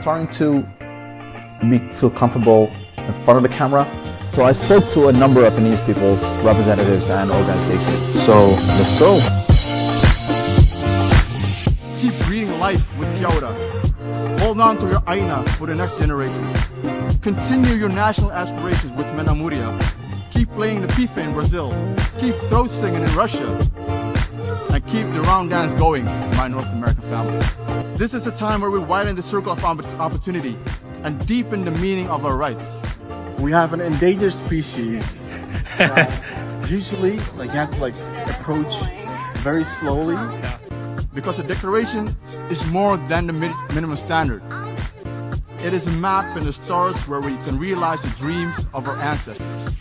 starting to feel comfortable in front of the camera. So I spoke to a number of Finnish people's representatives and organizations. So let's go. Keep breathing life with Kiauda. Hold on to your aina for the next generation. Continue your national aspirations with Menamuria. Keep playing the pife in Brazil. Keep throat singing in Russia. And keep the round dance going, my North American family. This is a time where we widen the circle of opportunity and deepen the meaning of our rights. We have an endangered species. Usually, you have to approach very slowly. Because the declaration is more than the minimum standard. It is a map in the stars where we can realize the dreams of our ancestors.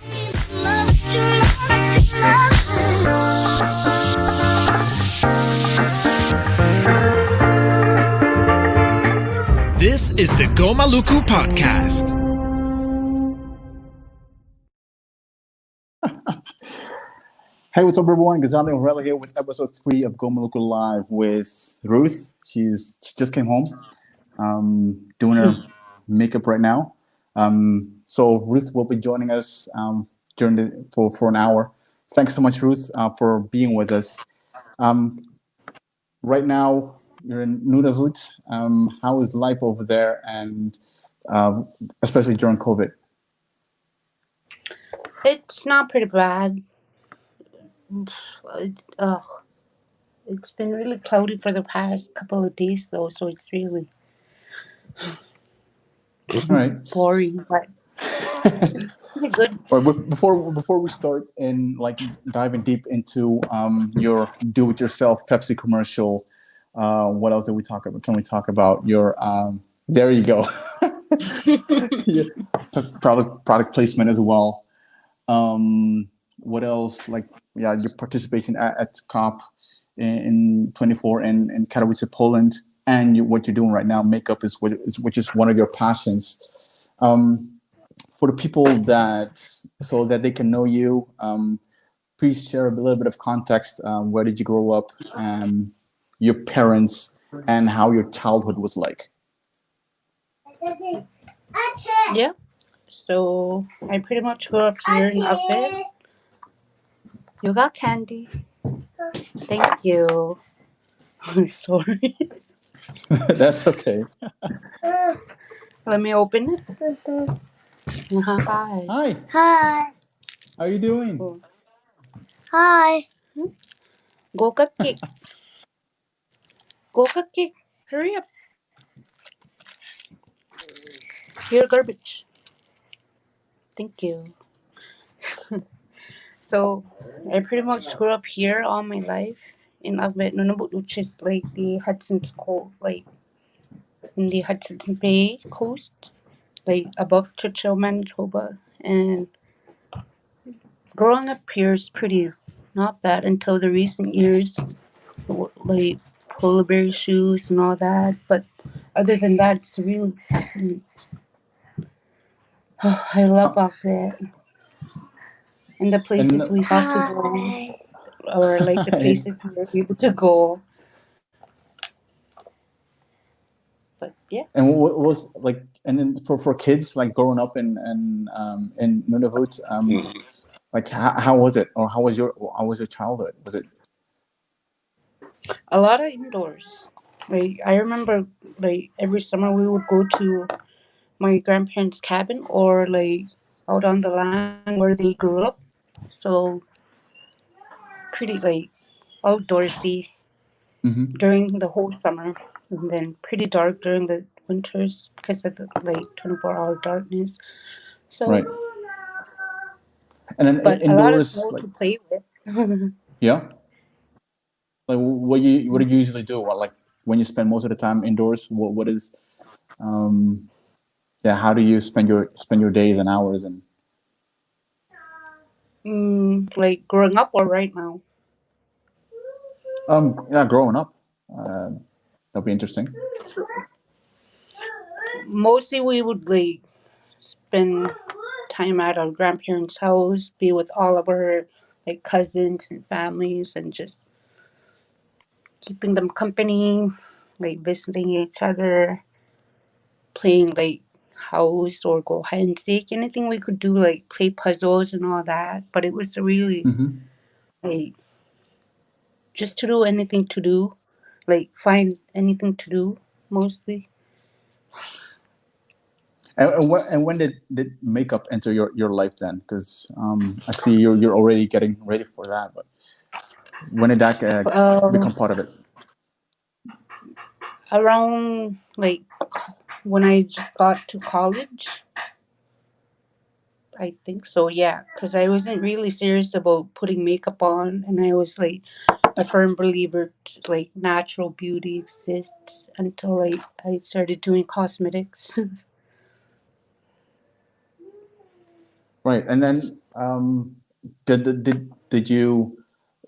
This is the Go Maluku podcast. Hey, what's up, everyone? Gazali O'Reilly here with episode 3 of Go Maluku Live with Ruth. She just came home, doing her makeup right now. So Ruth will be joining us for an hour. Thanks so much, Ruth, for being with us. Right now, you're in Nunavut. How is life over there, and especially during COVID? It's not pretty bad. It's been really cloudy for the past couple of days, though, so it's really boring, but pretty good. Or before we start in diving deep into your do-it-yourself Pepsi commercial, what else did we talk about? Can we talk about your there you go, yeah, product placement as well? What else? Your participation at COP in 24 in Katowice, Poland, and what you're doing right now, makeup which is one of your passions. For the people so that they can know you, please share a little bit of context. Where did you grow up? Your parents, and how your childhood was like. Yeah. So I pretty much grew up here in Upit. You got candy. Thank you. Sorry. That's okay. Let me open it. Hi. Hi. Hi. How are you doing? Oh. Hi. Go cupcake. Go cupcake. Hurry up. Here, garbage. Thank you. So I pretty much grew up here all my life in Nunavut, which is the Hudson's Coast, in the Hudson Bay coast, above Churchill, Manitoba. And growing up here is pretty not bad until the recent years, polar bear shoes and all that. But other than that, it's really, I love all that. And the places we got to go, or the places we were able to go. But yeah. And what was and then for kids growing up in Nunavut, how was it, or how was your childhood? Was it a lot of indoors? I remember every summer we would go to my grandparents' cabin or out on the land where they grew up. So pretty outdoorsy during the whole summer, and then pretty dark during the winters because of the 24-hour darkness. So right? And then but indoors, a lot of snow to play with. Yeah. What do you usually do? When you spend most of the time indoors, what is how do you spend your days and hours and growing up or right now? Growing up. That'll be interesting. Mostly we would spend time at our grandparents' house, be with all of our cousins and families, and just keeping them company, visiting each other, playing like house or go hide and seek, anything we could do, like play puzzles and all that. But it was really like just to do anything to do, like find anything to do mostly. And when did makeup enter your life then? Because I see you're already getting ready for that. But when did that Uh, become part of it? Around like when I just got to college, I think so. Yeah, because I wasn't really serious about putting makeup on, and I was like a firm believer like natural beauty exists until like I started doing cosmetics. Right. And then did you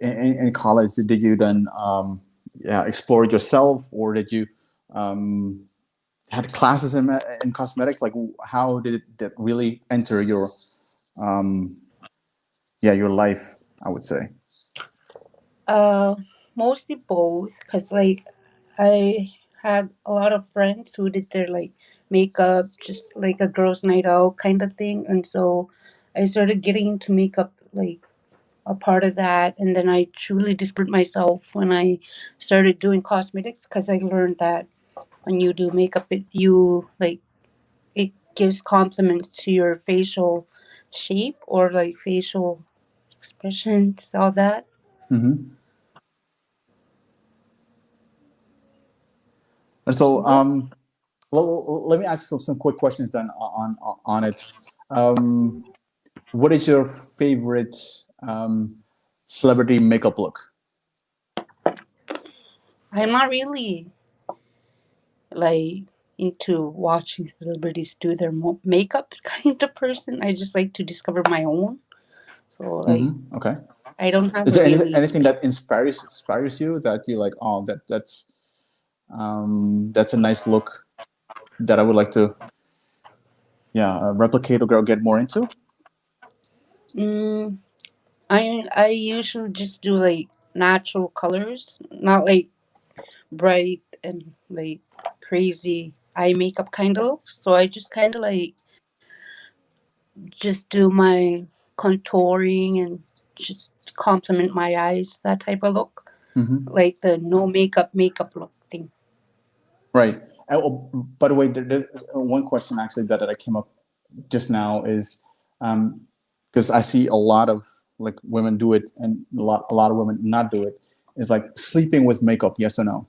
in college did you then explore it yourself, or did you um, had classes in cosmetics? Like how did that really enter your um, your life? I would say. uh, Mostly both, cause like I had a lot of friends who did their like makeup just like a girls' night out kind of thing, and so I started getting into makeup like a part of that, and then I truly discovered myself when I started doing cosmetics, because I learned that when you do makeup, it gives compliments to your facial shape or like facial expressions, all that. Mm-hmm. And so, So yeah. well, let me ask some quick questions then on it. Um, what is your favorite um, celebrity makeup look? I'm not really like into watching celebrities do their makeup kind of person. I just like to discover my own. So like Okay. I don't have Is a there really anything that inspires you that you like? Oh, that's a nice look that I would like to replicate or get more into. mm, I usually just do like natural colors, not like bright and like crazy eye makeup kind of looks. So I just kind of like just do my contouring and just complement my eyes, that type of look, like the no makeup look thing. Right. Oh, by the way, there's one question actually that I came up just now is because I see a lot of like women do it and a lot of women not do it. Is like sleeping with makeup, yes or no?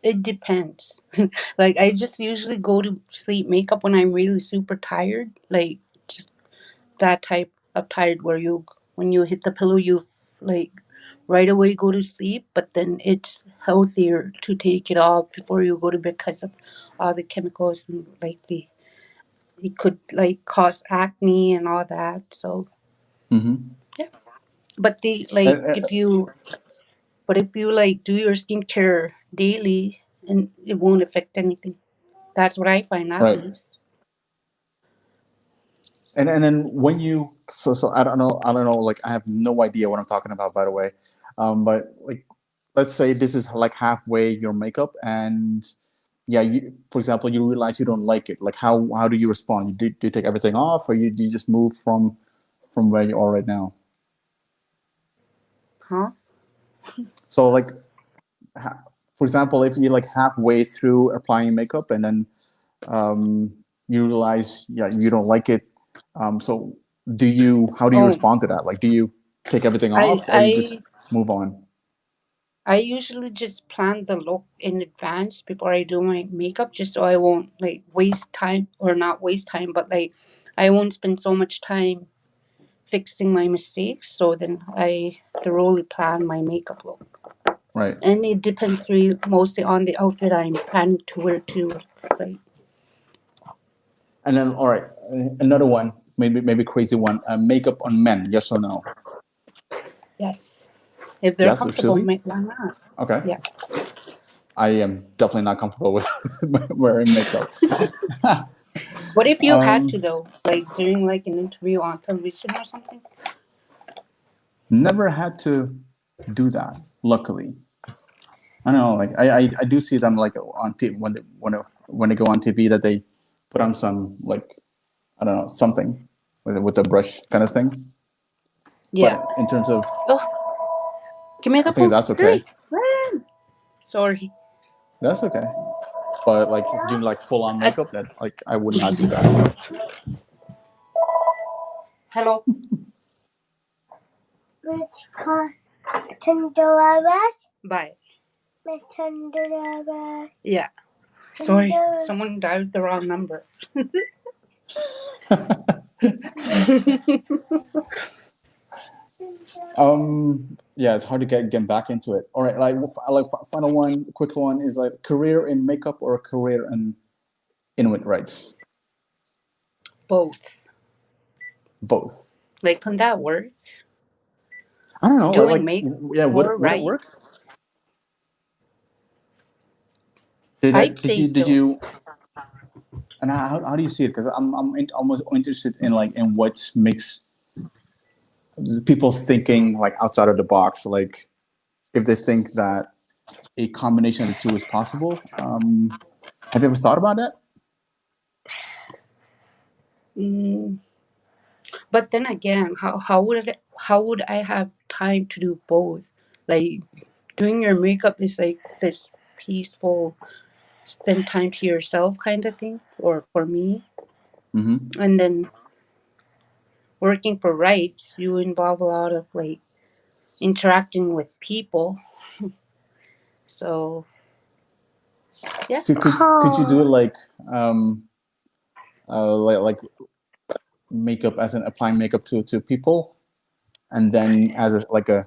It depends. Like I just usually go to sleep makeup when I'm really super tired, like just that type of tired where you when you hit the pillow like right away go to sleep, but then it's healthier to take it off before you go to bed because of all the chemicals and like the it could like cause acne and all that. So Mm-hmm. yeah, but the like if you like do your skincare daily, and it won't affect anything. That's what I find at Right. least. And then when you so I don't know like I have no idea what I'm talking about, by the way, but like let's say this is like halfway your makeup, and for example, you realize you don't like it. Like how do you respond? Do you take everything off, or do you just move from where you are right now? Huh? So like for example, if you're like halfway through applying makeup and then um, you realize you don't like it, so how do you Oh, respond to that? Like do you take everything I off, or you I just move on? I usually just plan the look in advance before I do my makeup, just so I won't like waste time, or not waste time, but like I won't spend so much time fixing my mistakes. So then I thoroughly plan my makeup look, Right. and it depends really mostly on the outfit I'm planning to wear too. Like And then all right, another one, maybe crazy one, makeup on men, yes or no? yes, if they're Yes, comfortable, absolutely. why not? Okay. Yeah. I am definitely not comfortable with wearing makeup. What if you had to um, though, like during like an interview on television or something? Never had to do that, luckily. I don't know, like I do see them like on TV when when they go on TV that they put on some like I don't know something with a brush kind of thing. Yeah. But in terms of, Oh, give me the I think phone. that's okay. Hurry, run. Sorry. That's okay. But like doing like full on makeup, that's like I would not do that. Hello. Bye. Yeah. Sorry, someone dialed the wrong number. Yeah, it's hard to get back into it. All right, like final one, quick one is like career in makeup or a career in Inuit rights. Both. Both. Like, can that work? I don't know. Doing Like, makeup yeah, would it right? work? I'd say Did so. you? And how do you see it? Because I'm almost interested in like in what makes people thinking like outside of the box. Like if they think that a combination of the two is possible. Have you ever thought about that? But then again, how would I have time to do both? Like, doing your makeup is like this peaceful, spend time to yourself kind of thing, or for me. Mm-hmm. And then working for rights, you involve a lot of like interacting with people. So yeah. Could you do it like like makeup as in applying makeup to people, and then as a like a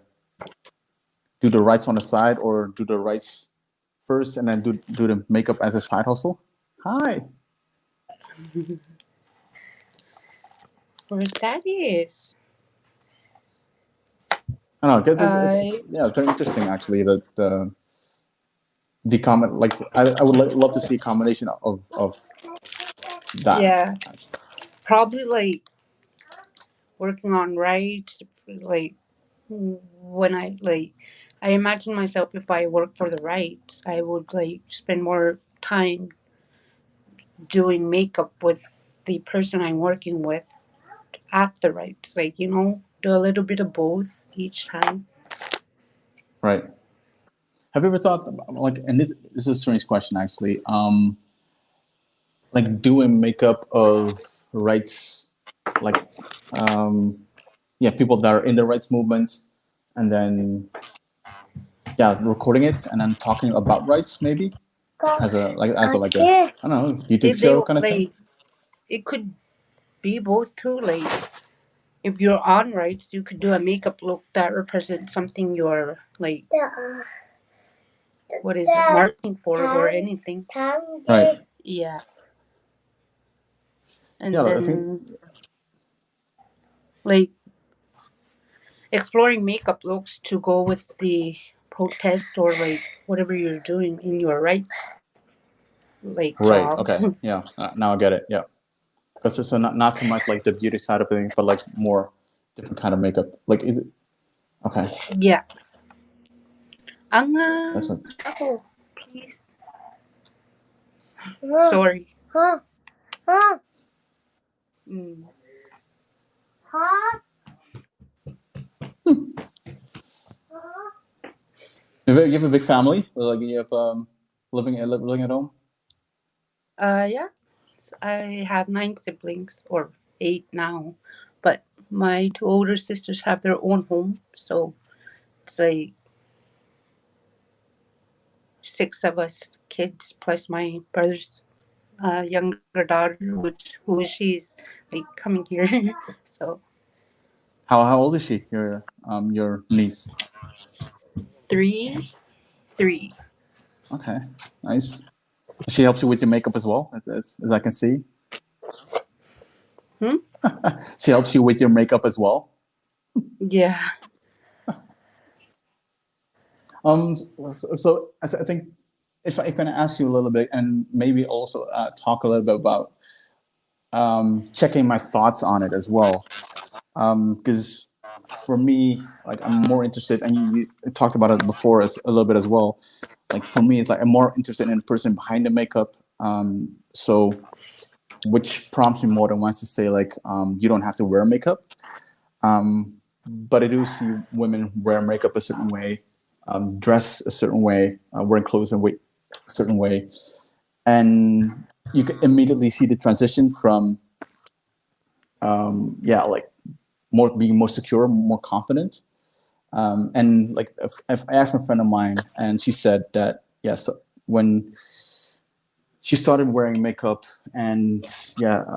do the rights on the side, or do the rights first and then do the makeup as a side hustle? Hi. Where that is. I don't know. Yeah, very interesting actually. The comment, like I would love to see a combination of that. Yeah, probably like working on rights, like when I imagine myself if I work for the rights, I would like spend more time doing makeup with the person I'm working with at the rights. Like, do a little bit of both each time. Right. Have you ever thought like, and this is a strange question actually, like doing makeup of rights, like yeah, people that are in the rights movement, and then yeah, recording it and then talking about rights maybe as a like a I don't know YouTube They show kind of thing. like it could be both too. Like, if you're on rights, you could do a makeup look that represents something you're like, what is it, marketing for or anything. Right. Yeah. And Yeah, I think then like exploring makeup looks to go with the protest or like whatever you're doing in your rights, like right. job. Okay. Yeah. Now I get it. Yeah. Because it's not so much like the beauty side of things, but like more different kind of makeup. Like is it okay? Yeah. That's what, Oh, please. Sorry. Mm. you have a big family. Like you have living at home. Yeah. I have 9 siblings, or 8 now, but my 2 older sisters have their own home, so it's like 6 of us kids plus my brother's younger daughter, who she's like coming here. So How old is she? Your niece. 3. Okay, nice. She helps you with your makeup as well, as I can see. She helps you with your makeup as well. Yeah. So I think if I can ask you a little bit, and maybe also talk a little bit about checking my thoughts on it as well, because for me, like I'm more interested, and you talked about it before as a little bit as well. Like for me, it's like I'm more interested in the person behind the makeup So, which prompts me more than once to say like, you don't have to wear makeup. But I do see women wear makeup a certain way, dress a certain way, wearing clothes a certain way, and you can immediately see the transition from, like being more secure, more confident. And like if I asked a friend of mine, and she said that so when she started wearing makeup, and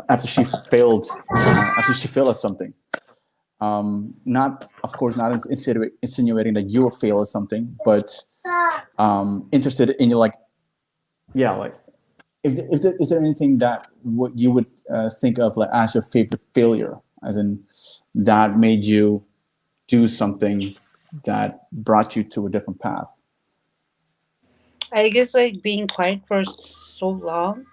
after she failed at something, not of course not insinuating that you will fail at something, but interested in your is there anything that what you would think of like as your favorite failure, as in that made you do something that brought you to a different path? I guess like being quiet for so long,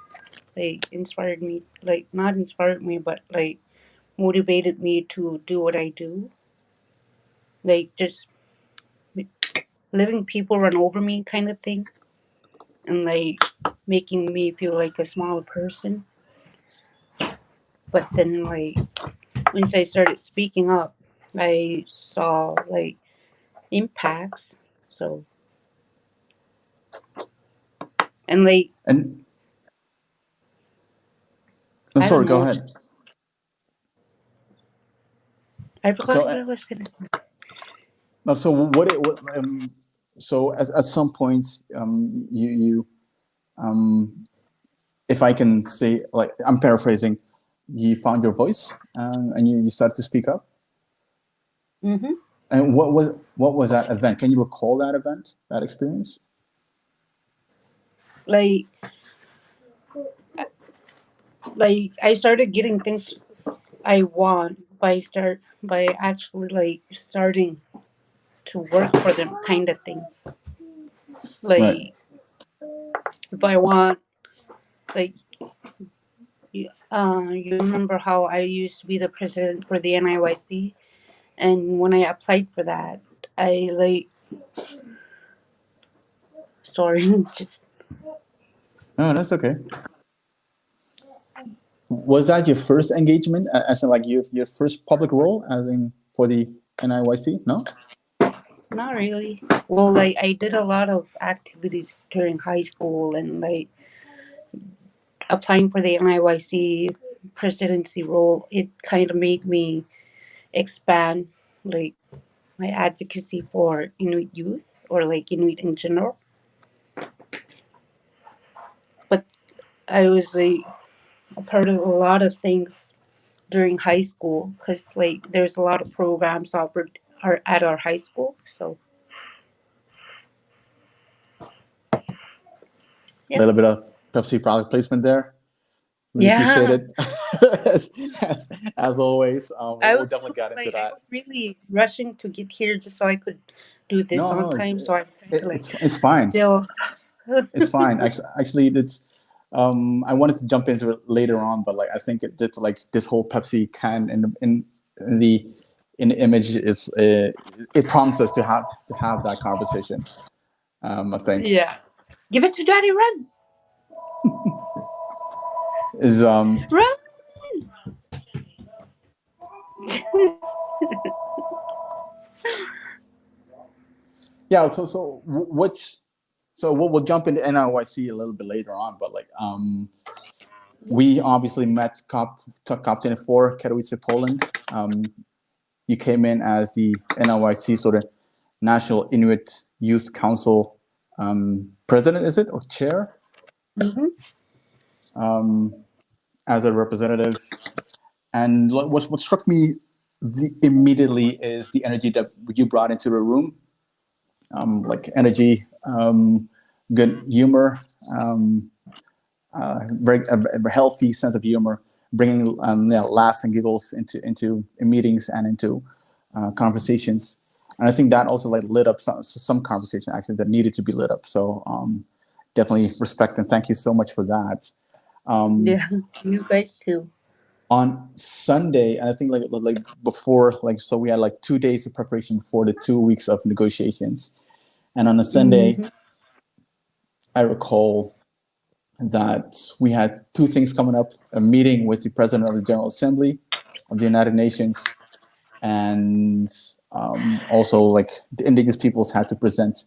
like inspired me, like not inspired me, but like motivated me to do what I do. Like just letting people run over me kind of thing, and like making me feel like a smaller person. But then like once I started speaking up, I saw like impacts. So and like And I sorry, don't go know, ahead. I forgot So what I was gonna say. no, so what so at some points you if I can say, like, I'm paraphrasing, you found your voice, and you started to speak up. Mm-hmm. And what was that event? Can you recall that event, that experience? Like I started getting things I want by actually like starting to work for them kind of thing. Right. Like if I want like you remember how I used to be the president for the NIYC, and when I applied for that, I like sorry just No, that's okay. Was that your first engagement, as in like your first public role, as in for the NIYC? No. not really. Well, like I did a lot of activities during high school, and like applying for the NIYC presidency role, it kind of made me expand like my advocacy for Inuit youth or like Inuit in general. But I was like a part of a lot of things during high school because like there's a lot of programs offered at our high school. So A yeah, little bit of Pepsi product placement there. Really appreciate yeah. it. as, as always, I we'll was definitely get into I that. was really rushing to get here just so I could do this No, on no, time. So I'm trying to like it's fine. still. It's fine. Actually, it's. I wanted to jump into it later on, but like I think it just like this whole Pepsi can in the image is it prompts us to have that conversation. I think Yeah, give it to Daddy. Run, is run. yeah. So what's so we'll jump into NIYC a little bit later on, but like we obviously met COP 24 Katowice, Poland. You came in as the NIYC, so the National Inuit Youth Council president, is it, or chair? Mm-hmm. As a representative. And what struck me immediately is the energy that you brought into the room, like energy, good humor, a healthy sense of humor, bringing laughs and giggles into meetings and into conversations. And I think that also like lit up some conversation actually that needed to be lit up. So definitely respect and thank you so much for that. Yeah, you guys too. On Sunday, and I think like before, like so we had like 2 days of preparation before the 2 weeks of negotiations. And on a Sunday, Mm-hmm. I recall that we had two things coming up: a meeting with the President of the General Assembly of the United Nations, and also like the indigenous peoples had to present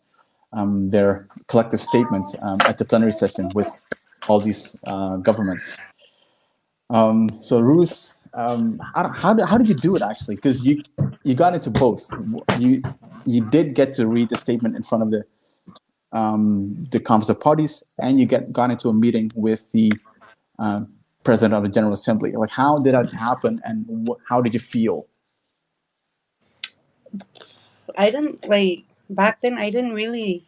their collective statement at the plenary session with all these governments. So Ruth, how did you do it actually? Because you got into both. You did get to read the statement in front of the Conference of Parties, and you got into a meeting with the President of the General Assembly. Like, how did that happen, and how did you feel? I didn't back then. I didn't really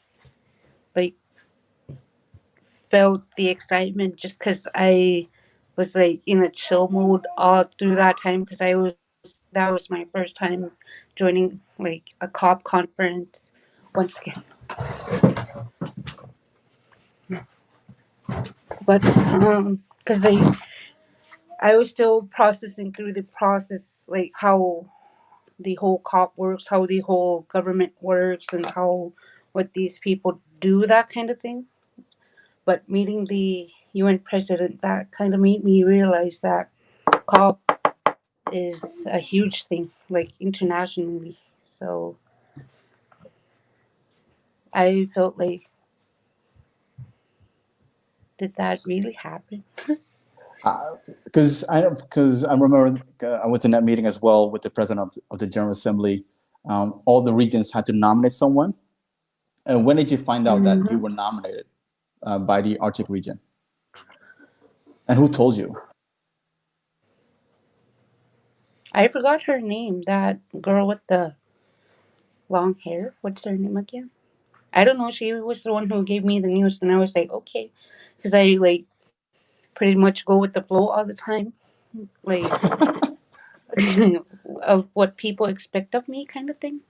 felt the excitement just because I was in a chill mode all through that time because that was my first time joining a COP conference once again. But because I was still processing through the process, how the whole COP works, how the whole government works, and what these people do, that kind of thing. But meeting the UN president, that kind of made me realize that COP is a huge thing, internationally. So I felt did that really happen? Because I remember I was in that meeting as well with the President of the General Assembly. All the regions had to nominate someone. And when did you find out that you were nominated by the Arctic region? And who told you? I forgot her name. That girl with the long hair. What's her name again? I don't know. She was the one who gave me the news, and I was like, okay, because I pretty much go with the flow all the time, of what people expect of me, kind of thing.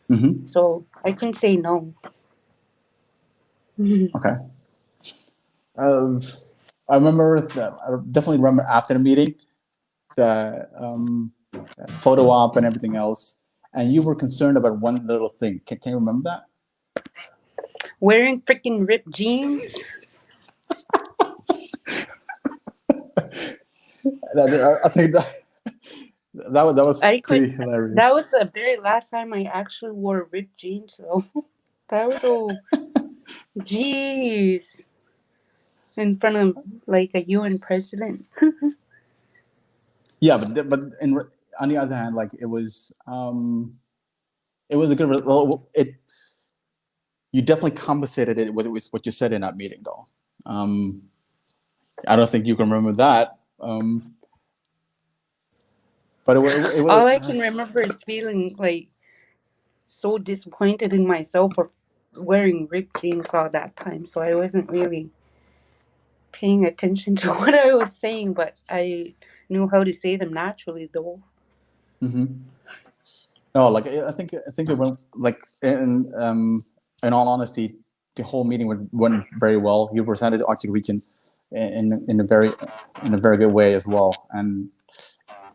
Mm-hmm. So I couldn't say no. Okay. I definitely remember after the meeting, the photo op and everything else, and you were concerned about one little thing. Can you remember that? Wearing freaking ripped jeans. I think that was pretty hilarious. That was the very last time I actually wore ripped jeans, though. That was jeez, in front of a UN president. Yeah, but on the other hand, it was a good. You definitely compensated it with what you said in that meeting, though. I don't think you can remember that. But it was. All I can remember is feeling so disappointed in myself for wearing ripped jeans all that time. So I wasn't really paying attention to what I was saying, but I knew how to say them naturally, though. Mm-hmm. No, I think it went in all honesty, the whole meeting went very well. You presented the Arctic region in a very good way as well, and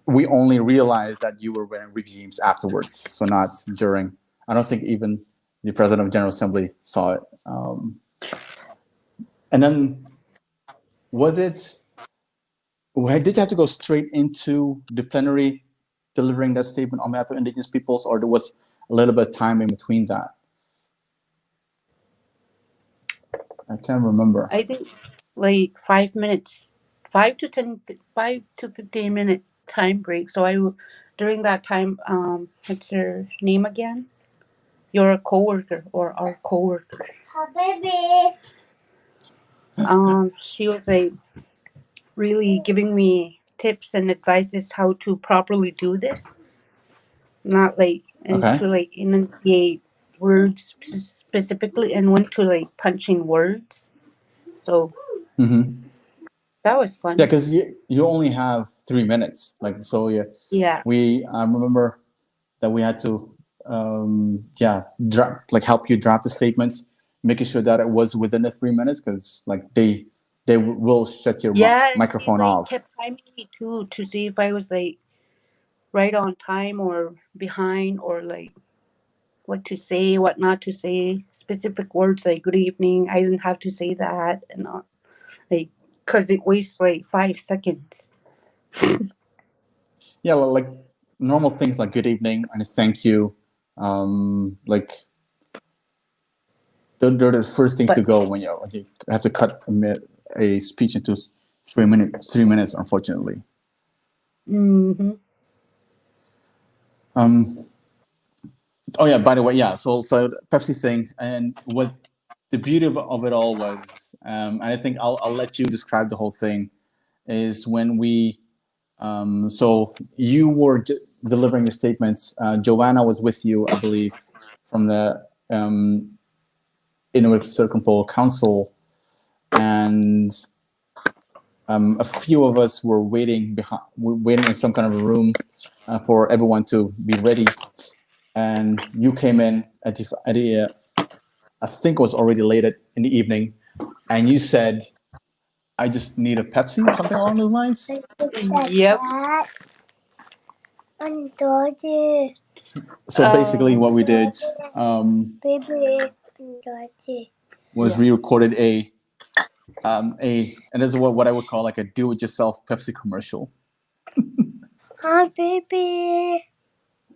we only realized that you were wearing ripped jeans afterwards, so not during. I don't think even the President of the General Assembly saw it. And then, did you have to go straight into the plenary delivering that statement on behalf of Indigenous peoples, or there was a little bit of time in between that? I can't remember. I think 5 minutes, 5 to 15 minute time break. So during that time, what's her name again? Your coworker or our coworker. Baby. She was really giving me tips and advices how to properly do this. Not to enunciate words specifically, and when to punch in words. So that was fun. Yeah, because you only have 3 minutes. Yeah. We remember that we had to help you drop the statement, making sure that it was within the 3 minutes, because they will shut your microphone off. Kept timing me too to see if I was right on time or behind, or what to say, what not to say, specific words like good evening. I didn't have to say that and all. like, cause it wastes like 5 seconds. Yeah, like normal things like good evening and thank you. Like they're the first things to go when you have to cut a speech into 3 minutes. 3 minutes, unfortunately. Mm-hmm. Oh yeah, by the way, yeah. So the Pepsi thing, and what the beauty of it all was, and I think I'll let you describe the whole thing, is when we. So you were delivering your statements. Joanna was with you, I believe, from the Inuit Circumpolar Council, and a few of us were waiting in some kind of a room for everyone to be ready. And you came in at the I think it was already late in the evening, and you said, "I just need a Pepsi," something along those lines. Yep. So basically, what we did was we recorded and this is what I would call like a do-it-yourself Pepsi commercial. Hi, baby.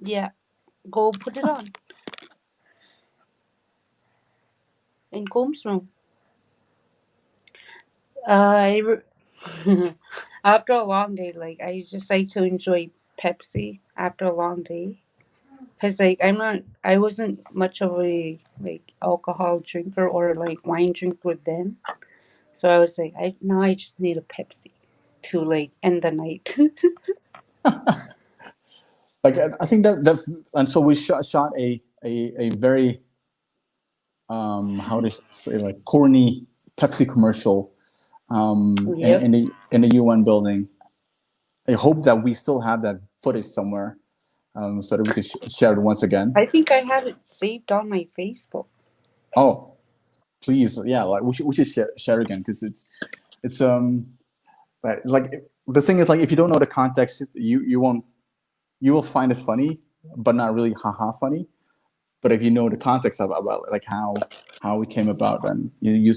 Yeah. Go put it on. In Combs room. After a long day, like I just like to enjoy Pepsi after a long day. Cause like I wasn't much of a like alcohol drinker or like wine drinker then. So I was like, I just need a Pepsi to like end the night. Like I think that and so we shot a very how to say, like corny Pepsi commercial Yep. in the UN building. I hope that we still have that footage somewhere so that we could share it once again. I think I have it saved on my Facebook. Oh, please, yeah, like we should share again because it's like the thing is like if you don't know the context, you will find it funny, but not really haha funny. But if you know the context about like how it came about, then you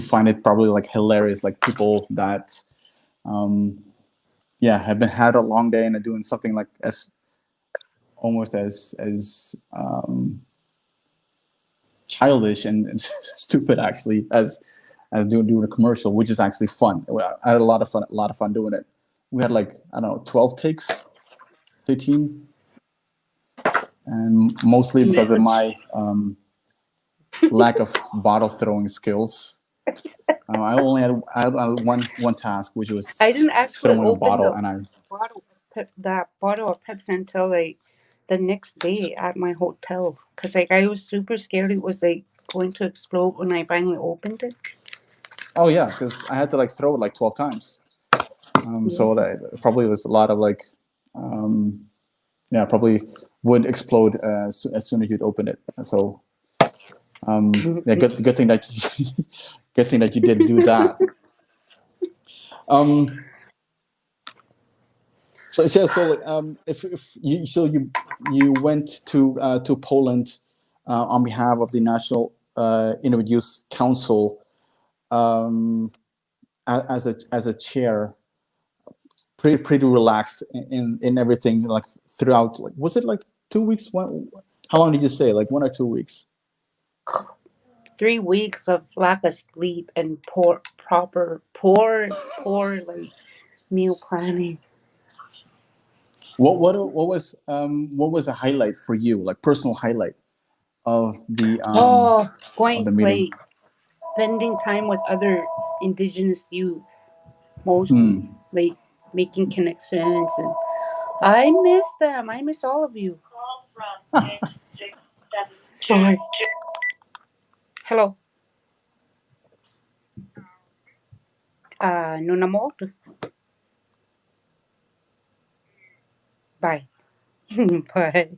find it probably like hilarious, like people that have been had a long day and are doing something like almost as childish and stupid actually as doing a commercial, which is actually fun. I had a lot of fun doing it. We had like I don't know 12 takes, 15, and mostly because of my lack of bottle throwing skills. I only had one task, which was I didn't actually throwing a open bottle, the and bottle of Pepsi until like the next day at my hotel because like I was super scared it was like going to explode when I finally opened it. oh yeah, because I had to like throw it like 12 times. So that probably was a lot of like probably would explode as soon as you'd open it. So good thing that you did do that. If you went to Poland on behalf of the National Inuit Youth Council as a chair, pretty relaxed in everything, like throughout. Like, was it like 2 weeks? How long did you say? Like 1 or 2 weeks? 3 weeks of lack of sleep and poor like meal planning. What was a highlight for you, like personal highlight of the meeting? Like spending time with other indigenous youth, mostly like making connections, and I miss them. I miss all of you. Sorry. Hello. Nunavut. Bye. Bye.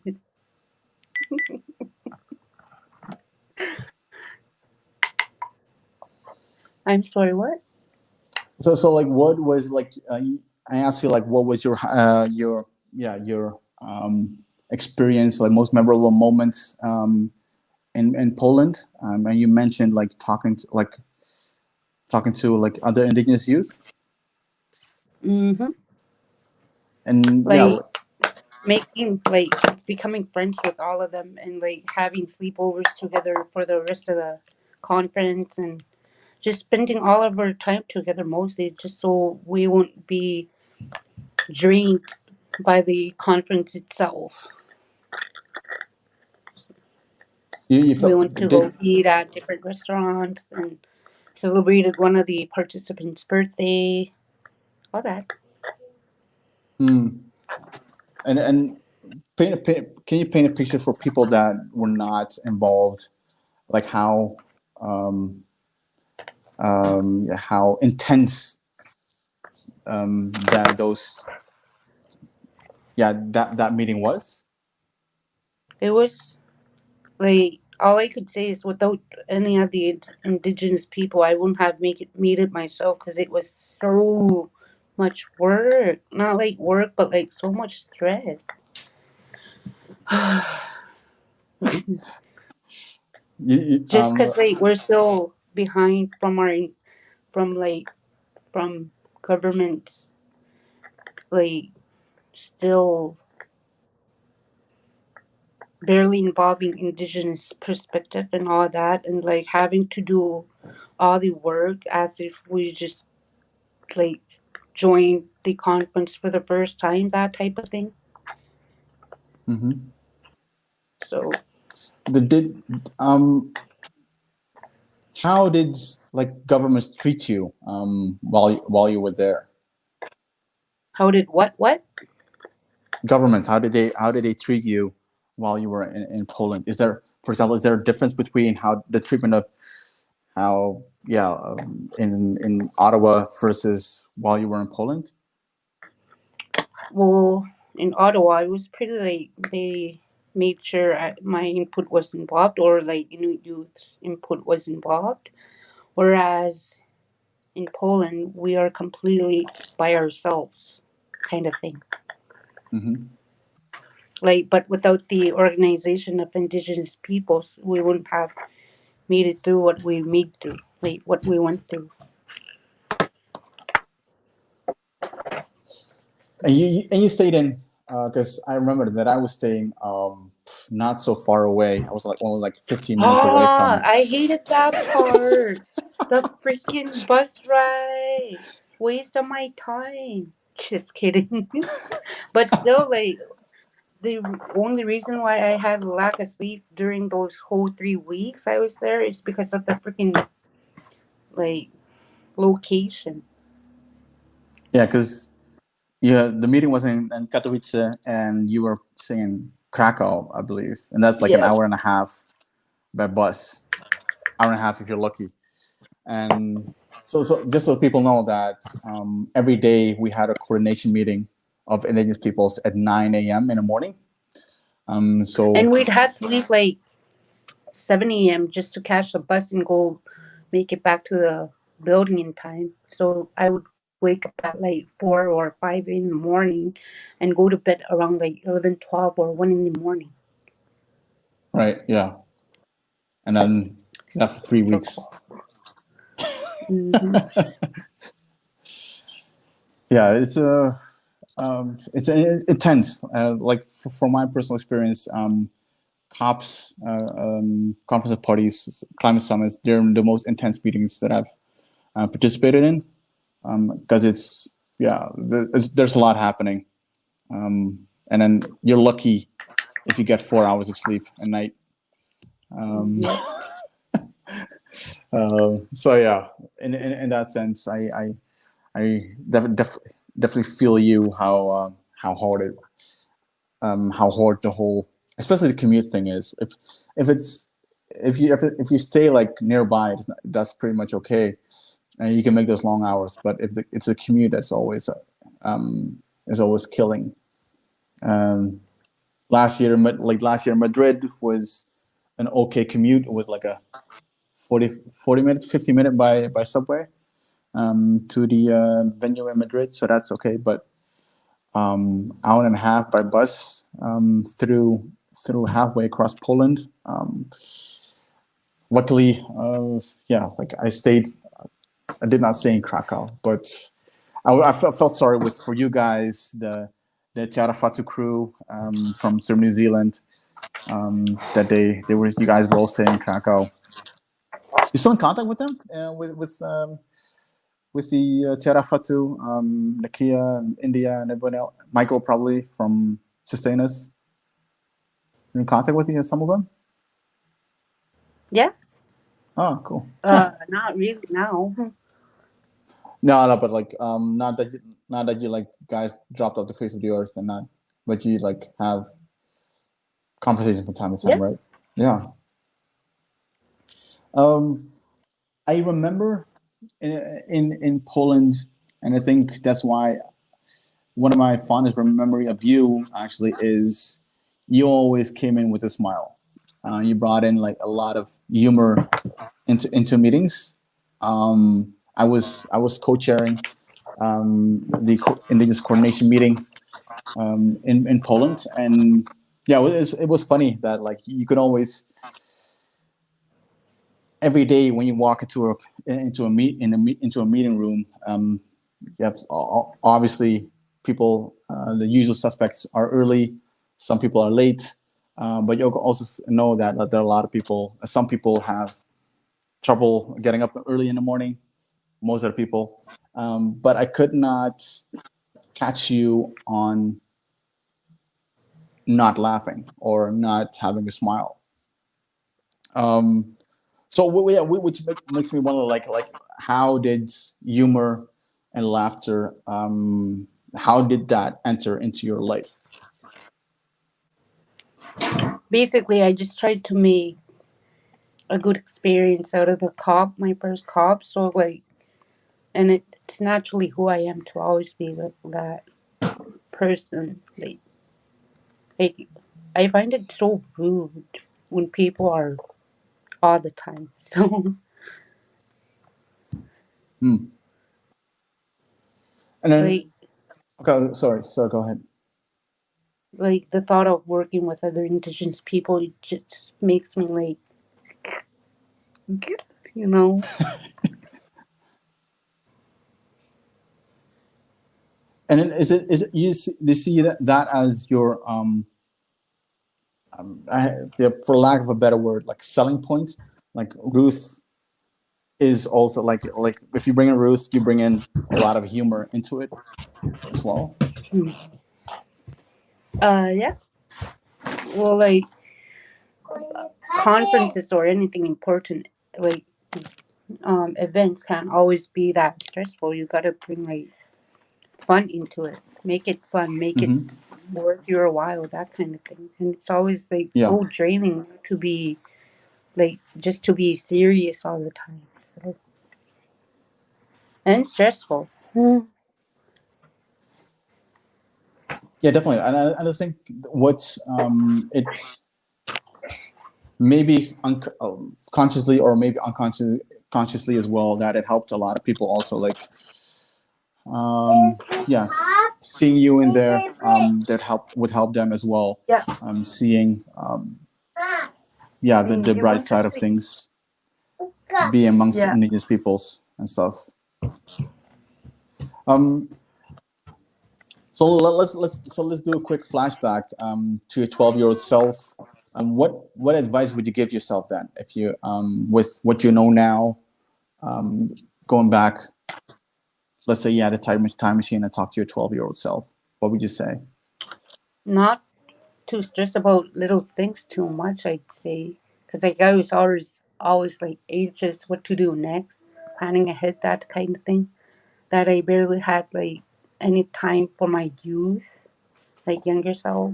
I'm sorry, what? So like what was like I asked you like what was your experience, like most memorable moments in Poland, and you mentioned like talking to, like talking to like other indigenous youth? Mm-hmm. And Like becoming friends with all of them and like having sleepovers together for the rest of the conference and just spending all of our time together mostly just so we won't be drained by the conference itself. you We went to go did eat at different restaurants and celebrated one of the participants' birthday. All that. and can you paint a picture for people that were not involved, like how intense that those that meeting was? It was like all I could say is without any of the indigenous people, I wouldn't have made it myself because it was so much work. Not like work, but like so much stress. Just because like we're still behind from from governments, like still barely involving indigenous perspective and all that, and like having to do all the work as if we just like joined the conference for the first time, that type of thing. So Did how did like governments treat you while you were there? how did what? Governments, how did they treat you while you were in Poland? Is there, for example, is there a difference between how the treatment of how in Ottawa versus while you were in Poland? Well, in Ottawa, it was pretty like they made sure my input was involved or like Inuit Youth's input was involved. Whereas in Poland, we are completely by ourselves, kind of thing. Like, but without the organization of Indigenous peoples, we wouldn't have made it through what we made through, like what we went through. And you stayed in, because I remember that I was staying not so far away. I was like only like 15 minutes away from. I hated that part. The freaking bus ride. Waste of my time. Just kidding. But still, like, the only reason why I had lack of sleep during those whole 3 weeks I was there is because of the freaking, like, location. Yeah, because the meeting was in Katowice, and you were saying Krakow, I believe, and that's like an Yeah. hour and a half by bus, hour and a half if you're lucky. And so just so people know that every day we had a coordination meeting of Indigenous peoples at 9 a.m. in the morning. And we'd have to leave like 7 a.m. just to catch the bus and go make it back to the building in time. So I would wake up at like 4 or 5 in the morning and go to bed around like 11, 12 or 1 in the morning. Right, yeah. And then after 3 weeks. Yeah, it's intense. Like from my personal experience, COPs, conference of parties, climate summits, they're the most intense meetings that I've participated in, because there's a lot happening, and then you're lucky if you get 4 hours of sleep a night. So yeah, in that sense, I definitely feel you how hard the whole, especially the commute thing is. If you stay like nearby, that's pretty much okay, and you can make those long hours. But if it's a commute that's always killing. Last year Madrid was an okay commute. It was like a 40 minutes, 50 minute by subway to the venue in Madrid, so that's okay. But hour and a half by bus through halfway across Poland. Luckily, like I stayed I did not stay in Krakow, but I felt sorry for you guys, the Te Fatu crew from New Zealand, that you guys were all staying in Krakow. You still in contact with them? With the Te Fatu, Nakia, India, and everyone else? Michael probably from Sustainers. You're in contact with some of them? Yeah. Oh, cool. Not really now. No, but like, not that you like guys dropped off the face of the earth and not, but you like have conversations from time to time, right? Yeah. I remember in Poland, and I think that's why one of my fondest memory of you actually is you always came in with a smile. You brought in like a lot of humor into meetings. I was co-chairing the indigenous coordination meeting in Poland, and yeah, it was funny that like you could always every day when you walk into a meeting room, you have obviously people, the usual suspects are early, some people are late, but you also know that there are a lot of people. Some people have trouble getting up early in the morning. Most of the people, but I could not catch you on not laughing or not having a smile. So which makes me wonder, like how did humor and laughter, how did that enter into your life? Basically, I just tried to make a good experience out of my first cop. So like, and it's naturally who I am to always be that person. Like I find it so rude when people are all the time. So And then, like okay, sorry, go ahead. like the thought of working with other indigenous people, it just makes me like, you know. And then is it you see that as your for lack of a better word, like selling point? Like Ruth is also like if you bring in Ruth, you bring in a lot of humor into it as well. Yeah. Well, like conferences or anything important, like events can't always be that stressful. You gotta bring like fun into it. Make it fun. Make it Mm-hmm. worth your while. That kind of thing. And it's always like Yeah. so draining to be like just to be serious all the time. So and stressful. Yeah, definitely. And I think what it maybe consciously or maybe consciously as well, that it helped a lot of people also, like yeah, seeing you in there, that would help them as well. Yeah. Seeing the bright side of things, be amongst indigenous peoples and stuff. So let's do a quick flashback to your 12-year-old self. What advice would you give yourself then, if you with what you know now, going back? Let's say you had a time machine and talk to your 12-year-old self. What would you say? Not too stressed about little things too much, I'd say, because like I was always like anxious what to do next, planning ahead, that kind of thing. That I barely had like any time for my youth, like younger self,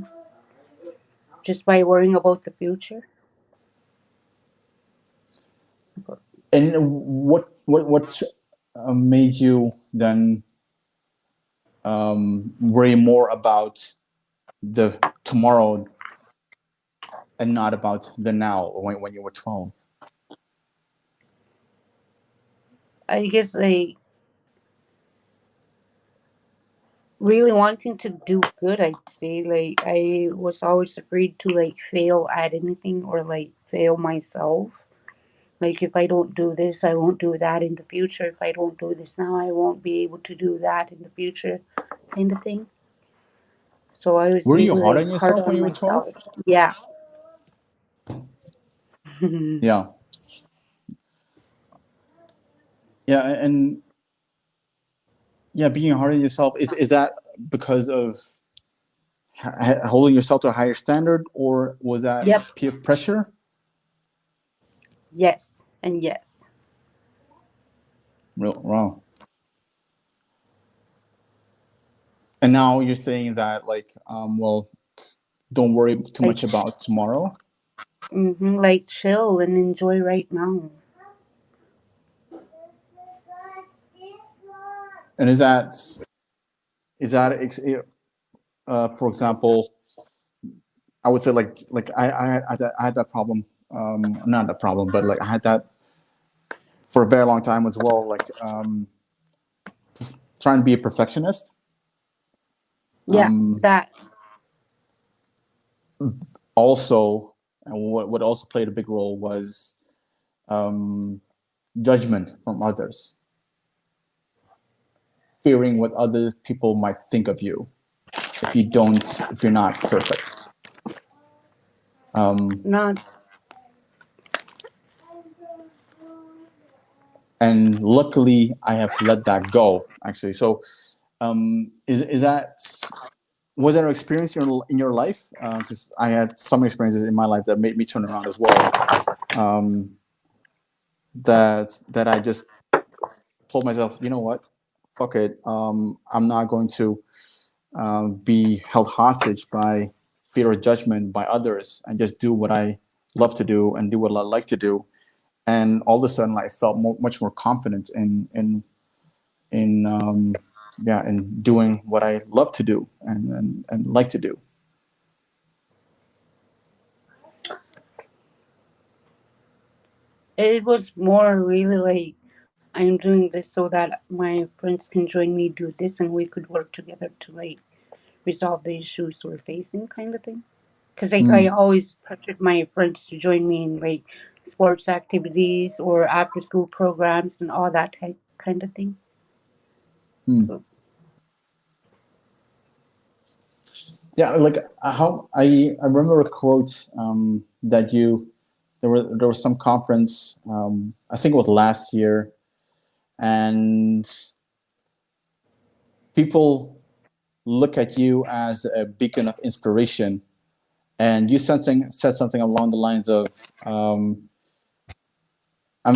just by worrying about the future. And what made you then worry more about the tomorrow and not about the now when you were 12? I guess like really wanting to do good, I'd say. Like I was always afraid to like fail at anything or like fail myself. Like, if I don't do this, I won't do that in the future. If I don't do this now, I won't be able to do that in the future, kind of thing. So I was Were you really hard like on hard yourself when on you were 12? myself. Yeah. Yeah. Yeah, and yeah, being hard on yourself, is that because of holding yourself to a higher standard, or was that Yep. peer pressure? Yes. And yes. Real wrong. And now you're saying that, like, well, don't worry too Like, much about tomorrow. like chill and enjoy right now. And for example, I would say like I had that problem, not that problem, but like I had that for a very long time as well, like trying to be a perfectionist. Yeah, that. Also, and what also played a big role was judgment from others, fearing what other people might think of you if you're not perfect. Not. And luckily, I have let that go. Actually, so is that was there an experience in your life? Because I had some experiences in my life that made me turn around as well. That I just told myself, you know what, fuck it. I'm not going to be held hostage by fear of judgment by others, and just do what I love to do and do what I like to do. And all of a sudden, I felt much more confident in doing what I love to do and like to do. It was more really like, I'm doing this so that my friends can join me do this and we could work together to like resolve the issues we're facing, kind of thing. Because like I always pressured my friends to join me in like sports activities or after school programs and all that type kind of thing. So Yeah, like how I remember a quote that there was some conference, I think it was last year, and people look at you as a beacon of inspiration, and you said something along the lines of, I'm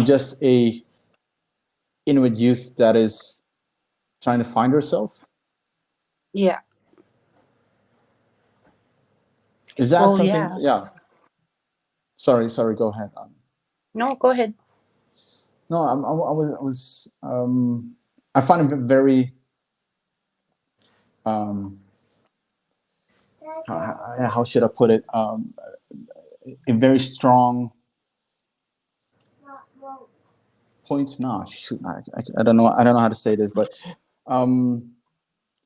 just a Inuit youth that is trying to find herself. yeah. Is that Well, something? yeah. Yeah. Sorry. Go ahead. No, go ahead. No, I find it very how should I put it? A very strong point. No, shoot, I don't know. I don't know how to say this, but it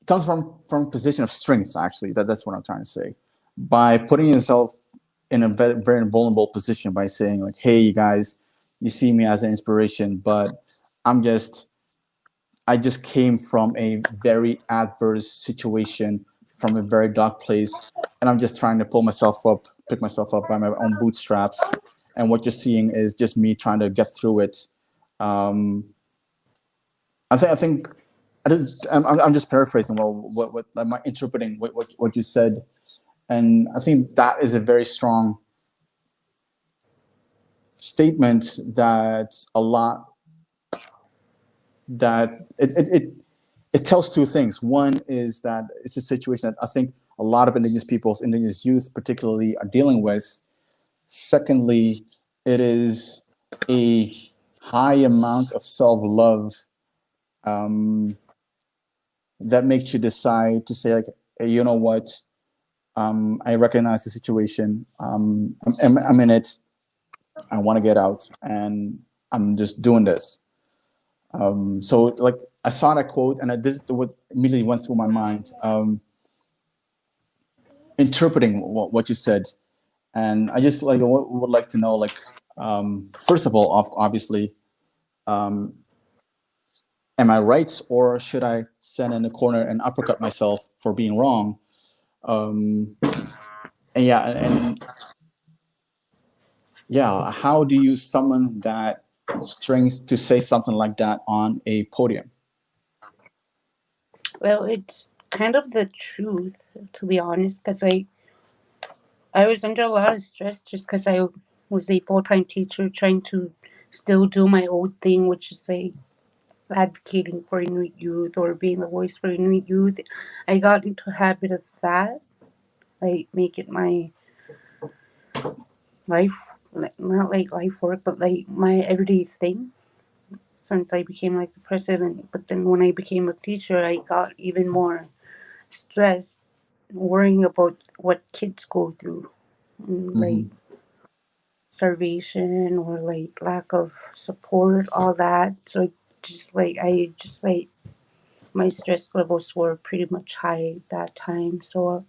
comes from a position of strength. Actually, that's what I'm trying to say. By putting yourself in a very, very vulnerable position, by saying like, "Hey, you guys, you see me as an inspiration, but I just came from a very adverse situation, from a very dark place, and I'm just trying to pick myself up by my own bootstraps. And what you're seeing is just me trying to get through it." Um, I think I'm just paraphrasing. Well, what am I interpreting what you said? And I think that is a very strong statement that a lot that it tells two things. One is that it's a situation that I think a lot of Indigenous youth particularly, are dealing with. Secondly, it is a high amount of self-love that makes you decide to say, like, hey, you know what? I recognize the situation. I'm in it. I want to get out, and I'm just doing this. So, like, I saw that quote, and this is what immediately went through my mind, interpreting what you said. And I just would like to know, like, First of all, obviously, am I right, or should I stand in the corner and uppercut myself for being wrong? And how do you summon that strength to say something like that on a podium? Well, it's kind of the truth, to be honest, because I was under a lot of stress just because I was a full-time teacher trying to still do my own thing, which is like advocating for Inuit youth or being the voice for Inuit youth. I got into a habit of that, like make it my life, not like life work, but like my everyday thing since I became like the president. But then when I became a teacher, I got even more stressed worrying about what kids go through, like starvation or like lack of support, all that. So I just like my stress levels were pretty much high at that time. So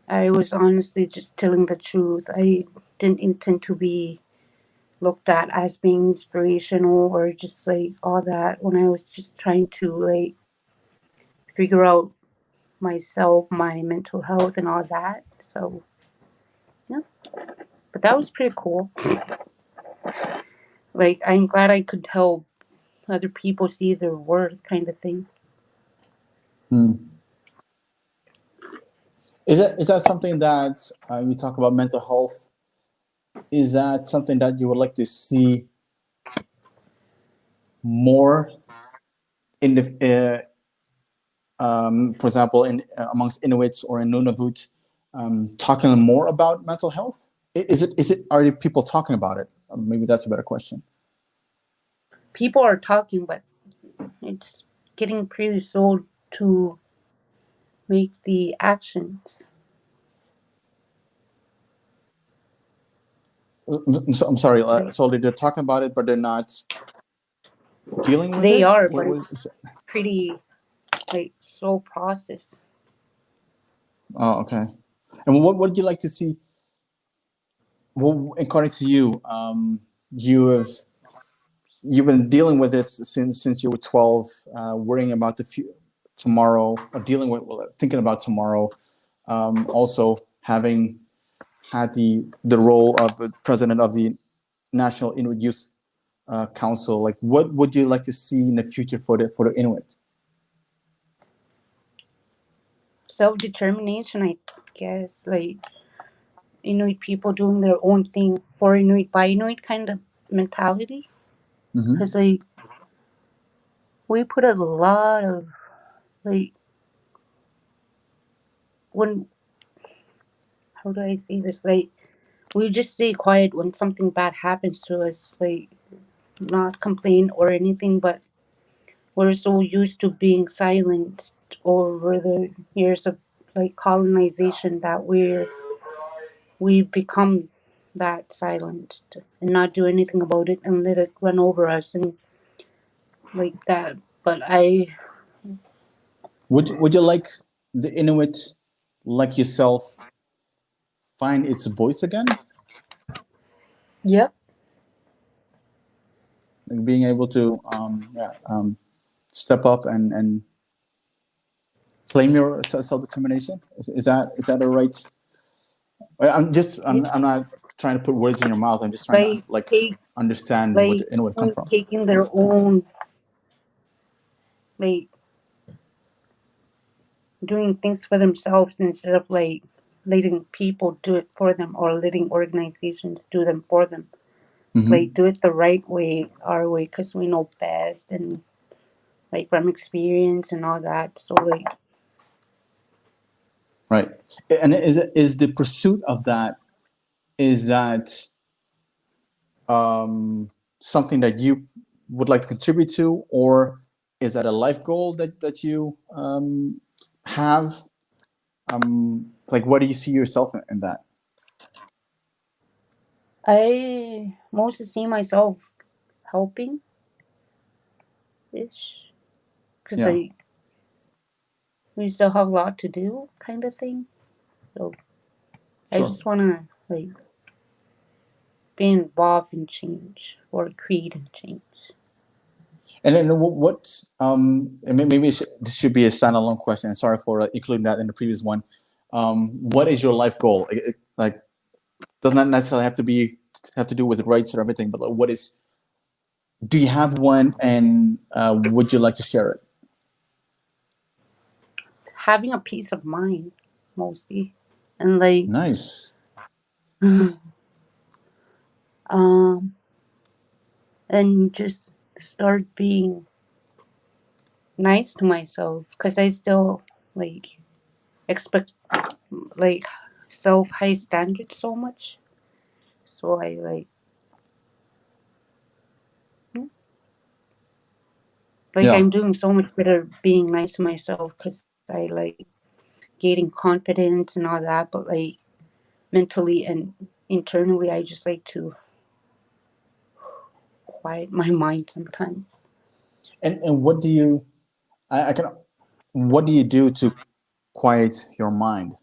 I was honestly just telling the truth. I didn't intend to be looked at as being inspirational or just like all that when I was just trying to like figure out myself, my mental health and all that. So yeah. But that was pretty cool. Like I'm glad I could help other people see their worth kind of thing. Is that something that you talk about mental health? Is that something that you would like to see more in the, for example, in amongst Inuits or in Nunavut, talking more about mental health? Is it are people talking about it? Maybe that's a better question. People are talking, but it's getting pretty slow to make the actions. I'm sorry, so they're talking about it, but they're not dealing with They it. are, but What it's pretty like slow process. Oh, okay. And what would you like to see? Well, according to you, you've been dealing with it since you were 12, worrying about tomorrow, or dealing with thinking about tomorrow. Also having had the role of president of the National Inuit Youth Council. Like, what would you like to see in the future for the Inuit? Self-determination, I guess, like Inuit people doing their own thing for Inuit by Inuit kind of mentality. Because like we put a lot of like when how do I say this, like we just stay quiet when something bad happens to us, like not complain or anything, but we're so used to being silenced over the years of like colonization that we've become that silenced and not do anything about it and let it run over us and like that. But Would you like the Inuit, like yourself, find its voice again? yep. Like being able to step up and claim your self determination. Is that a right? I'm not trying to put words in your mouth. I'm just trying to Like like take understand what like the Inuit come from. taking their own like doing things for themselves instead of like letting people do it for them or letting organizations do them for them. Like do it the right way, our way, because we know best and like from experience and all that. So like Right. And is the pursuit of that, is that something that you would like to contribute to, or is that a life goal that you have? Like, what do you see yourself in that? I mostly see myself helping ish because Yeah, like we still have a lot to do kind of thing. So I sure. just want to like be involved in change or creating change. And then maybe this should be a standalone question. Sorry for including that in the previous one. What is your life goal? Like, does not necessarily have to do with rights or everything, but what is? Do you have one, and would you like to share it? Having a peace of mind, mostly, and like, Nice. and just start being nice to myself, because I still like expect like self high standards so much. So I Yeah. I'm doing so much better being nice to myself, because I like gaining confidence and all that. But like mentally and internally, I just like to quiet my mind sometimes. And what do you? I can. What do you do to quiet your mind?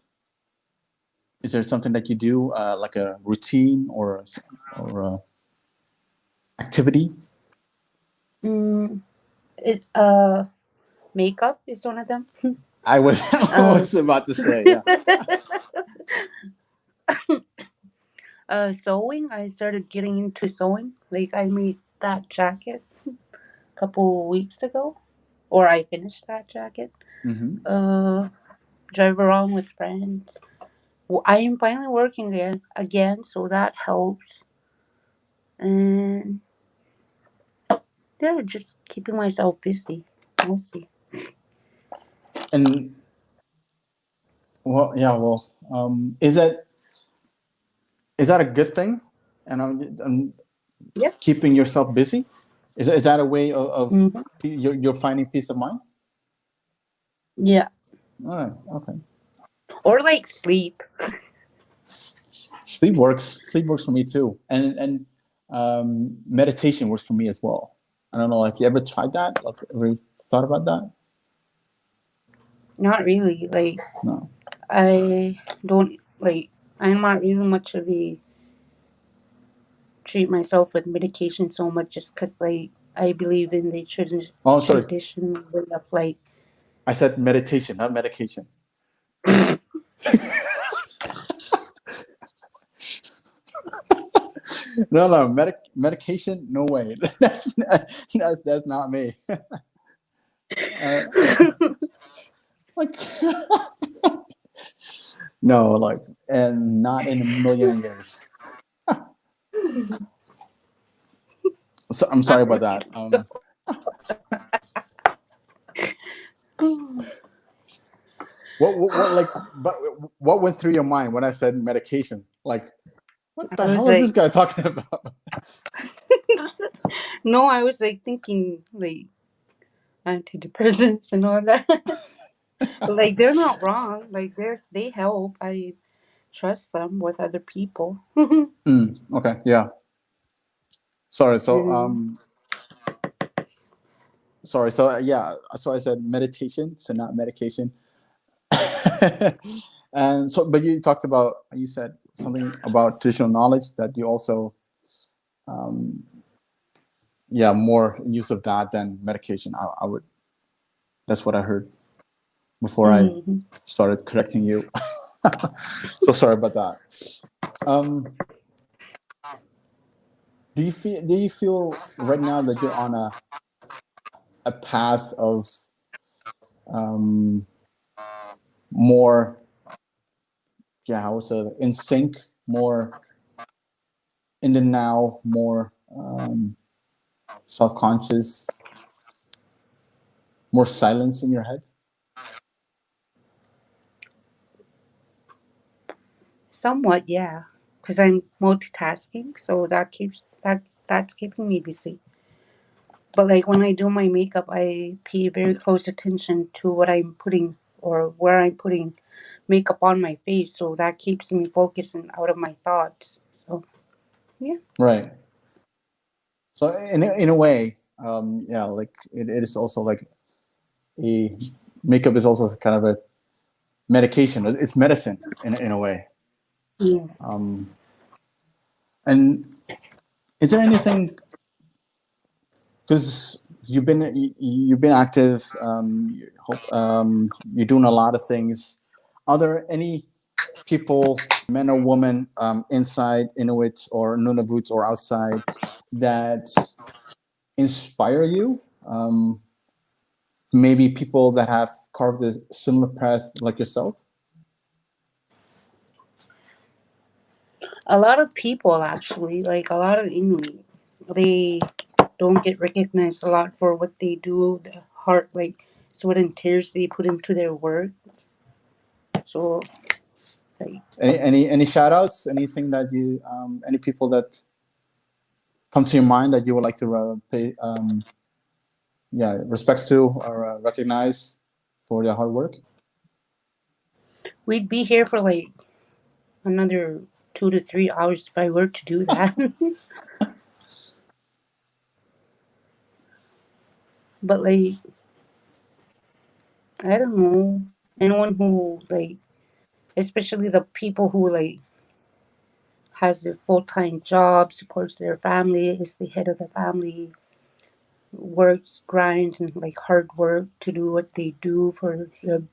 Is there something that you do, like a routine or a activity? It makeup is one of them. I was I was about to say, yeah. Sewing. I started getting into sewing. Like I made that jacket a couple weeks ago, or I finished that jacket. Mm-hmm. Drive around with friends. I am finally working again, so that helps. And yeah, just keeping myself busy mostly. And well, yeah, well, is that a good thing? And Yeah. keeping yourself busy, is that a way of Mm-hmm. you're finding peace of mind? Yeah. All right, okay. Or like sleep. Sleep works. Sleep works for me too, and meditation works for me as well. I don't know if you ever tried that. Like, ever thought about that? Not really. Like No. I don't like. I'm not really much of a treat myself with medication so much, just because like I believe in the Oh, sorry. traditional way of like. I said meditation, not medication. No, medication. No way. That's not me. Like, no, like, and not in a million years. So, I'm sorry about that. What went through your mind when I said medication? Like, what the I was hell is this like, guy talking about? no, I was like thinking like antidepressants and all that. Like they're not wrong. Like they help. I trust them with other people. Okay, yeah. Sorry. And Sorry. So yeah. So I said meditation, so not medication. And so, but you said something about traditional knowledge that you also, more use of that than medication. I would. That's what I heard before I started correcting you. So sorry about that. Do you feel right now that you're on a path of more, I would say, in sync, more in the now, more self-conscious, more silence in your head? somewhat, yeah, because I'm multitasking, so that's keeping me busy. But like when I do my makeup, I pay very close attention to what I'm putting or where I'm putting makeup on my face, so that keeps me focused and out of my thoughts. So yeah. Right. So in a way, like it is also like a makeup is also kind of a medication. It's medicine in a way. Yeah. And Is there anything, because you've been active, you're doing a lot of things. Are there any people, men or women, inside Inuit or Nunavut or outside, that inspire you? Maybe people that have carved a similar path like yourself? A lot of people actually, like a lot of Inuit, they don't get recognized a lot for what they do, the heart, like sweat and tears they put into their work. So, like, Any shout outs? Anything that you, any people that come to your mind that you would like to pay, respects to or recognize for their hard work? we'd be here for like another 2 to 3 hours if I were to do that. But like, I don't know, anyone who like, especially the people who like has a full-time job, supports their family, is the head of the family, works, grinds, and like hard work to do what they do for the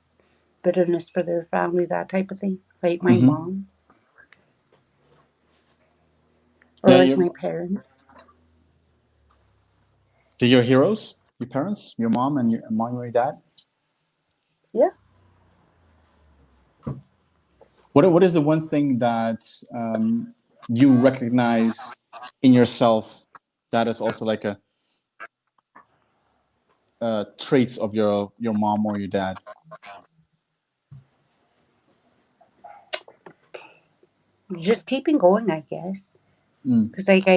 bitterness for their family, that type of thing. Like my Mm-hmm. mom or Yeah, like my parents. they're your heroes, your parents, your mom and your dad. Yeah. What is the one thing that you recognize in yourself that is also like a traits of your mom or your dad? Just keeping going, I guess. Mm. Because like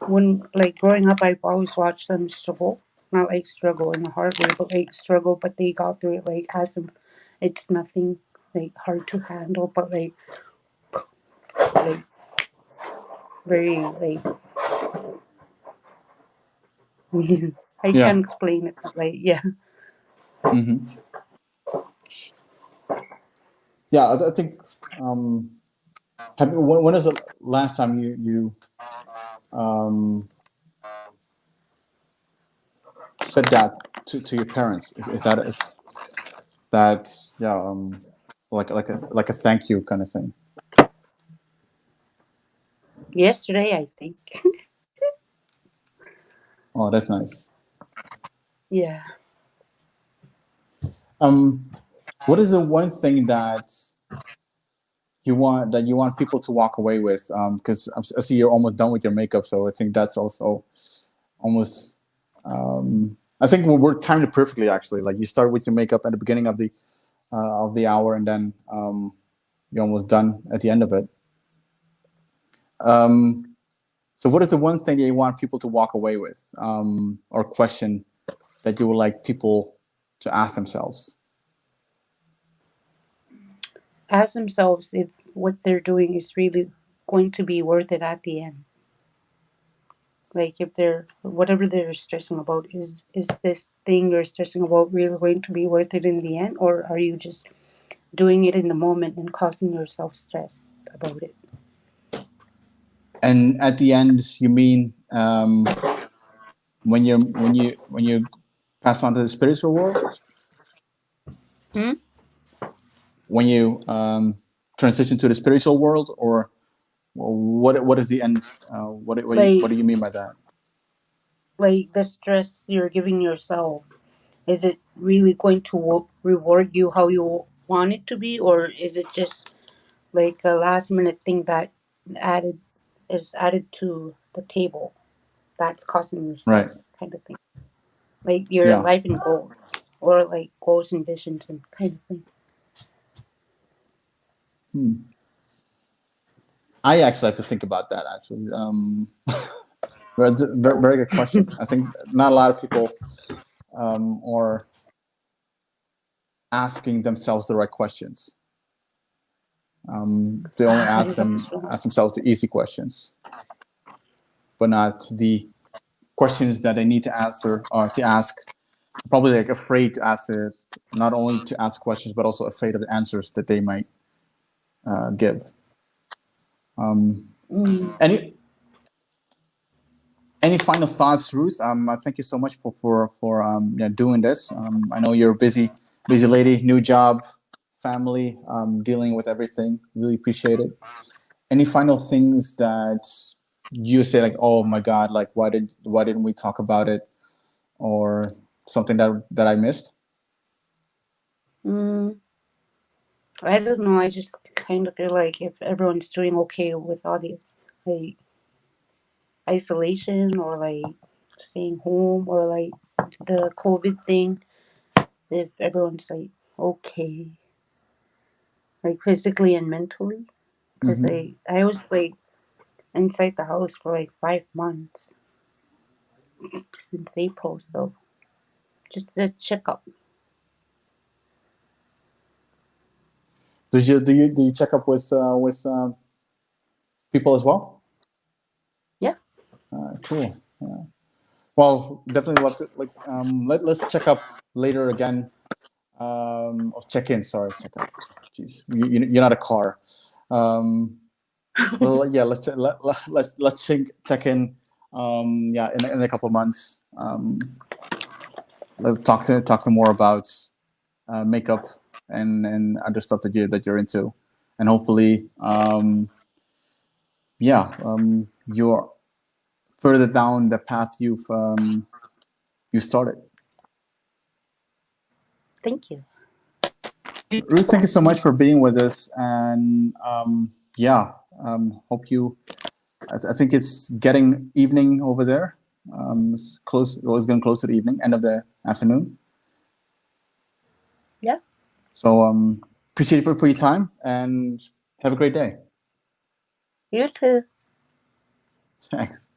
when like growing up, I've always watched them struggle. Not like struggle in a hard way, but like struggle. But they got through it. Like as some, it's nothing like hard to handle, but like very like I Yeah. can't explain it. But, like yeah, Mm-hmm. Yeah, I think. When is the last time you um, said that to your parents? Is that yeah like a thank you kind of thing? yesterday I think. Oh, that's nice. Yeah. Um, what is the one thing that you want people to walk away with? Because I see you're almost done with your makeup, so I think that's also almost. I think we're timed it perfectly actually. Like you start with your makeup at the beginning of the hour, and then you're almost done at the end of it. So, what is the one thing that you want people to walk away with, or question that you would like people to ask themselves? Ask themselves if what they're doing is really going to be worth it at the end. Like if they're whatever they're stressing about, is this thing you're stressing about really going to be worth it in the end, or are you just doing it in the moment and causing yourself stress about it? And at the end, you mean when you pass on to the spiritual world, Hmm? when you transition to the spiritual world, or what is the end? What Like do you mean by that? like the stress you're giving yourself, is it really going to reward you how you want it to be, or is it just like a last minute thing that added is added to the table that's causing you Right. stress kind of thing? Like your Yeah. life and goals, or like goals and visions and kind of thing. I actually have to think about that. Actually, it's a very, very good question. I think not a lot of people are asking themselves the right questions. They only I hope so. ask themselves the easy questions, but not the questions that they need to answer or to ask. Probably like afraid to ask it, not only to ask questions, but also afraid of the answers that they might give. Mm. Any Any final thoughts, Ruth? Thank you so much for doing this. I know you're a busy lady, new job, family, dealing with everything. Really appreciate it. Any final things that you say, like, oh my God, like why didn't we talk about it, or something that I missed? Mm, I don't know. I just kind of feel like if everyone's doing okay with all the like isolation or like staying home or like the COVID thing, if everyone's like okay, like physically and mentally, because Mm-hmm. I was like inside the house for like 5 months since April, so just a checkup. Do you check up with people as well? Yeah. Cool. Yeah. Well, definitely love to let's check up later again. Check in. Sorry, check up. Jeez, you're not a car. Well, yeah. Let's check in. Yeah, in a couple of months. Let's talk to more about makeup and other stuff that you're into, and hopefully, you're further down the path you started. Thank you. Ruth, thank you so much for being with us, and hope you. I think it's getting evening over there. It's close. It was getting close to the evening, end of the afternoon. Yeah. So appreciate it for your time, and have a great day. You too. Thanks.